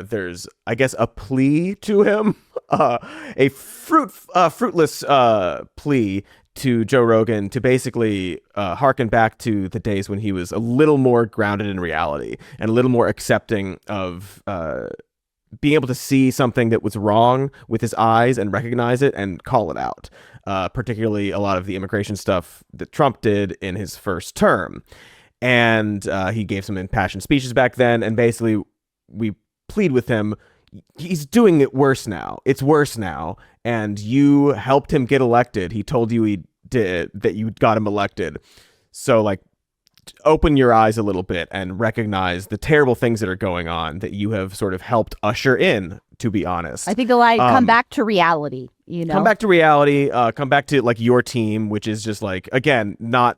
there's, I guess, a plea to him, a fruitless plea to Joe Rogan to basically harken back to the days when he was a little more grounded in reality and a little more accepting of being able to see something that was wrong with his eyes and recognize it and call it out. Particularly a lot of the immigration stuff that Trump did in his first term. And he gave some impassioned speeches back then. And basically, we plead with him. He's doing it worse now. It's worse now. And you helped him get elected. He told you he did, that you got him elected. So, like, open your eyes a little bit and recognize the terrible things that are going on that you have sort of helped usher in, to be honest. I think the line, come back to reality, you know? Come back to reality. Come back to, like, your team, which is just, like, again, not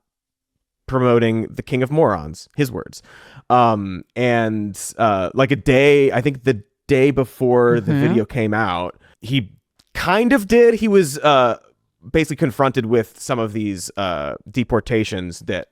promoting the king of morons, his words. Like a day, I think the day before the video came out, he kind of did. He was basically confronted with some of these deportations that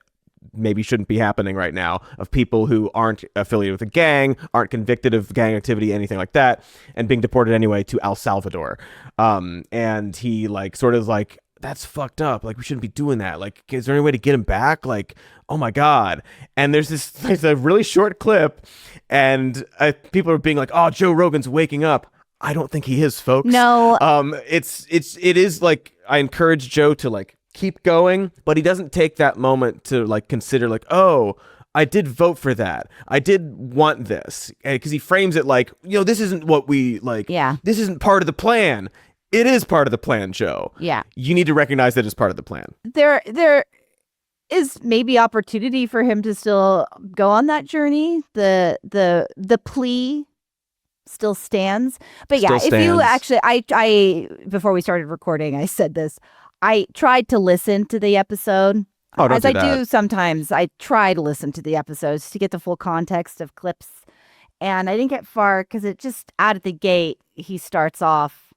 maybe shouldn't be happening right now, of people who aren't affiliated with a gang, aren't convicted of gang activity, anything like that, and being deported anyway to El Salvador. And he like sort of like, that's fucked up. Like, we shouldn't be doing that. Like, is there any way to get him back? Like, oh my God. And there's a really short clip, and people are being like, oh, Joe Rogan's waking up. I don't think he is, folks. No. It is like, I encourage Joe to like keep going, but he doesn't take that moment to like consider like, oh, I did vote for that. I did want this. Because he frames it like, you know, this isn't what we like. Yeah. This isn't part of the plan. It is part of the plan, Joe. Yeah. You need to recognize that it's part of the plan. There is maybe opportunity for him to still go on that journey. The plea still stands. But yeah, if you actually, I before we started recording, I said this. I tried to listen to the episode. Oh, don't as do I that. do sometimes. I try to listen to the episodes to get the full context of clips. And I didn't get far because it just out of the gate, he starts off,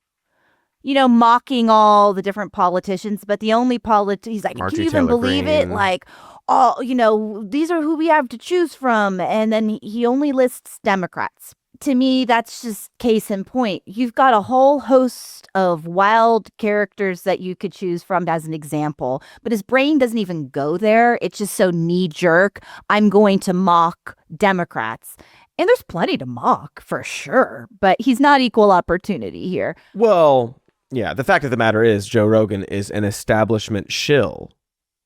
you know, mocking all the different politicians. But the only he's like, Marjorie can you even Taylor believe Greene. it? Like, oh, you know, these are who we have to choose from. And then he only lists Democrats. To me, that's just case in point. You've got a whole host of wild characters that you could choose from as an example, but his brain doesn't even go there. It's just so knee-jerk. I'm going to mock Democrats. And there's plenty to mock, for sure, but he's not equal opportunity here. Well, yeah, the fact of the matter is Joe Rogan is an establishment shill.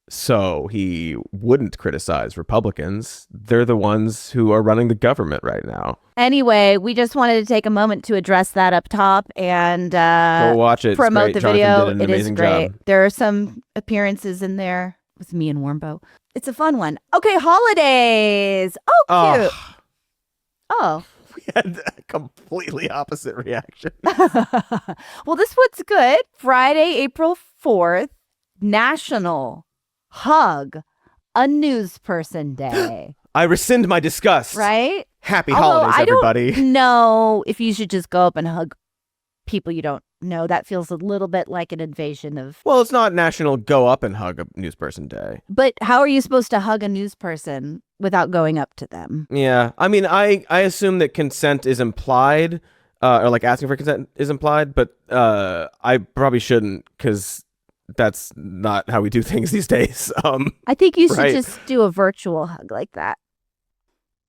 So he wouldn't criticize Republicans. They're the ones who are running the government right now. Anyway, we just wanted to take a moment to address that up top and go watch it. Promote the video. Did an it is amazing great. job. There are some appearances in there with me and Warmbo. It's a fun one. Okay, holidays. Oh, cute. Oh. We had a completely opposite reaction. Well, this one's good. Friday, April 4th, National Hug a News Person Day. I rescind my disgust. Right? Happy holidays, everybody. I don't know if you should just go up and hug people you don't know. That feels a little bit like an invasion of... Well, it's not National Go Up and Hug a News Person Day. But how are you supposed to hug a news person without going up to them? Yeah. I mean, I assume that consent is implied, or like asking for consent is implied, but I probably shouldn't, because that's not how we do things these days. I think you should right. just do a virtual hug like that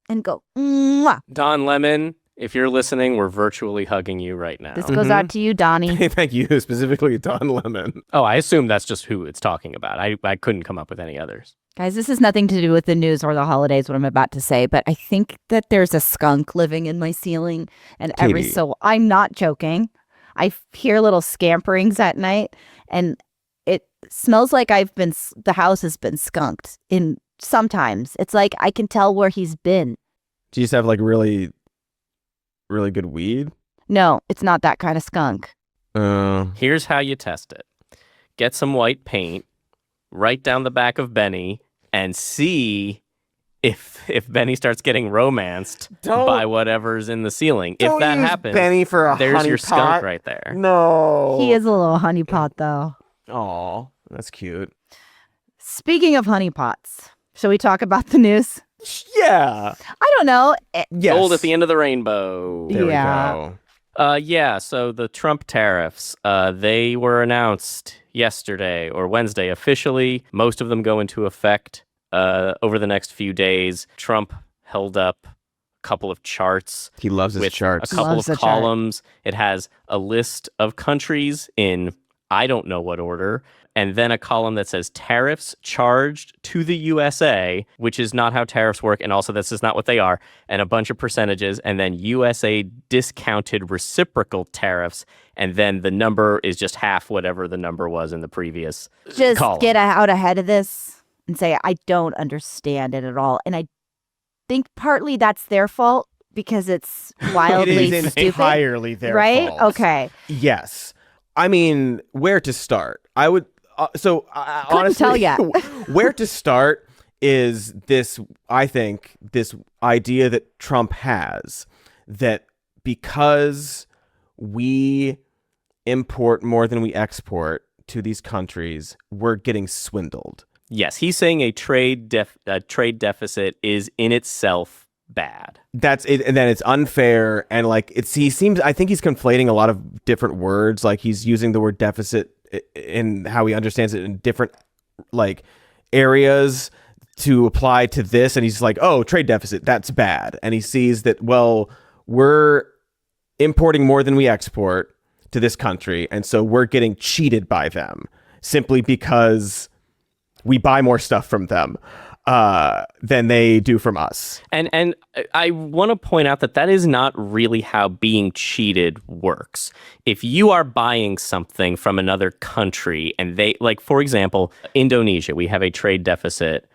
and go, mwah. Don Lemon, if you're listening, we're virtually hugging you right now. This goes out to you, Donnie. Thank you, specifically Don Lemon. Oh, I assume that's just who it's talking about. I couldn't come up with any others. Guys, this has nothing to do with the news or the holidays, what I'm about to say, but I think that there's a skunk living in my ceiling. And Katie. I'm not joking. I hear little scamperings at night, and it smells like the house has been skunked in sometimes. It's like I can tell where he's been. Do you just have like really, really good weed? No, it's not that kind of skunk. Here's how you test it. Get some white paint, write down the back of Benny, and see if Benny starts getting romanced by whatever's in the ceiling. If that happens, Benny for there's your honeypot. skunk right there. No. He is a little honeypot, though. Aw, that's cute. Speaking of honeypots, shall we talk about the news? Yeah. I don't know. Yes. Gold at the end of the rainbow. There Yeah. we go. Yeah, so the Trump tariffs, they were announced yesterday or Wednesday officially. Most of them go into effect over the next few days. Trump held up a couple of charts He loves his with charts. a couple Loves of the chart. columns. It has a list of countries in I don't know what order, and then a column that says tariffs charged to the USA, which is not how tariffs work, and also this is not what they are, and a bunch of percentages, and then USA discounted reciprocal tariffs, and then the number is just half whatever the number was in the previous Just column. get out ahead of this and say, I don't understand it at all. And I think partly that's their fault because it's wildly It is stupid. entirely their Right? fault. Okay. Yes. I mean, where to start? I would. Couldn't Honestly, tell yet. where to start is this. I think this idea that Trump has that because we import more than we export to these countries, we're getting swindled. Yes, he's saying a trade deficit is in itself bad. That's it, and then it's unfair, and like he seems. I think he's conflating a lot of different words. Like he's using the word deficit in how he understands it in different like areas to apply to this, and he's like, "Oh, trade deficit, that's bad." And he sees that we're importing more than we export to this country, and so we're getting cheated by them simply because we buy more stuff from them than they do from us. And I want to point out that is not really how being cheated works. If you are buying something from another country and they, like, for example, Indonesia, we have a trade deficit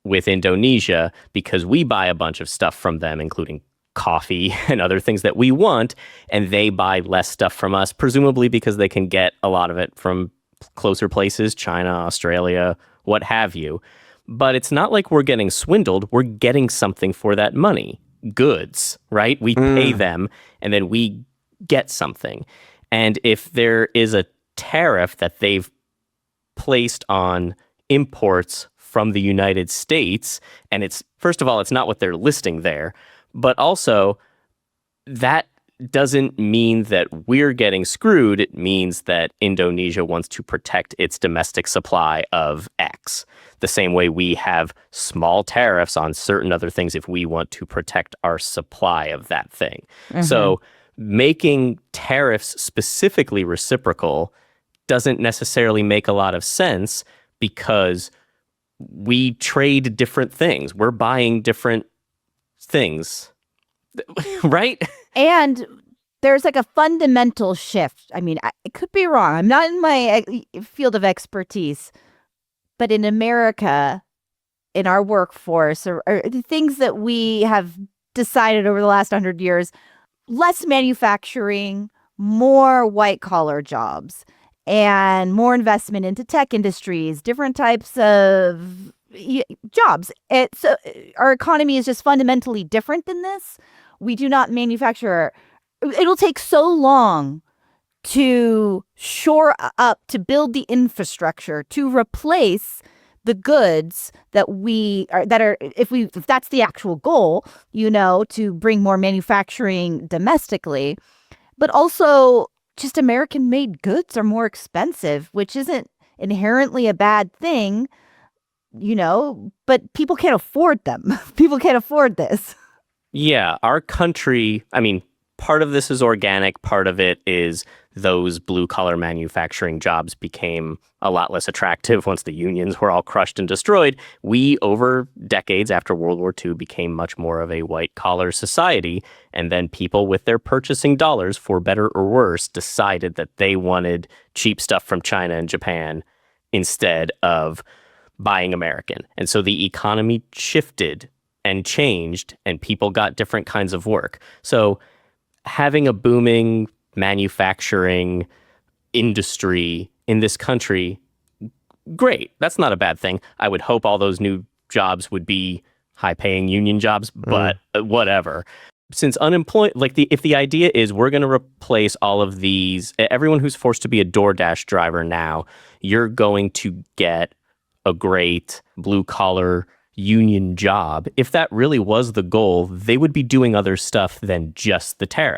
with Indonesia because we buy a bunch of stuff from them, including coffee and other things that we want, and they buy less stuff from us, presumably because they can get a lot of it from closer places, China, Australia, what have you. But it's not like we're getting swindled. We're getting something for that money. Goods, right? We pay them and then we get something. And if there is a tariff that they've placed on imports from the United States, and it's, first of all, it's not what they're listing there, but also that doesn't mean that we're getting screwed. It means that Indonesia wants to protect its domestic supply of X. The same way we have small tariffs on certain other things if we want to protect our supply of that thing. Mm-hmm. So making tariffs specifically reciprocal doesn't necessarily make a lot of sense because we trade different things. We're buying different things, right? And there's like a fundamental shift. I mean, I could be wrong. I'm not in my field of expertise, but in America, in our workforce, or the things that we have decided over the last 100 years, less manufacturing, more white collar jobs, and more investment into tech industries, different types of jobs. So our economy is just fundamentally different than this. We do not manufacture. It'll take so long to shore up, to build the infrastructure, to replace the goods that if that's the actual goal, to bring more manufacturing domestically, but also just American made goods are more expensive, which isn't inherently a bad thing, but people can't afford them. People can't afford this. Yeah, our country, I mean, part of this is organic, part of it is those blue-collar manufacturing jobs became a lot less attractive once the unions were all crushed and destroyed. We, over decades after World War II, became much more of a white-collar society, and then people with their purchasing dollars, for better or worse, decided that they wanted cheap stuff from China and Japan instead of buying American. And so the economy shifted and changed, and people got different kinds of work. So having a booming manufacturing industry in this country, great. That's not a bad thing. I would hope all those new jobs would be high-paying union jobs, but whatever. Since unemployed, if the idea is we're going to replace all of these, everyone who's forced to be a DoorDash driver now, you're going to get a great blue-collar union job, if that really was the goal, they would be doing other stuff than just the tariffs.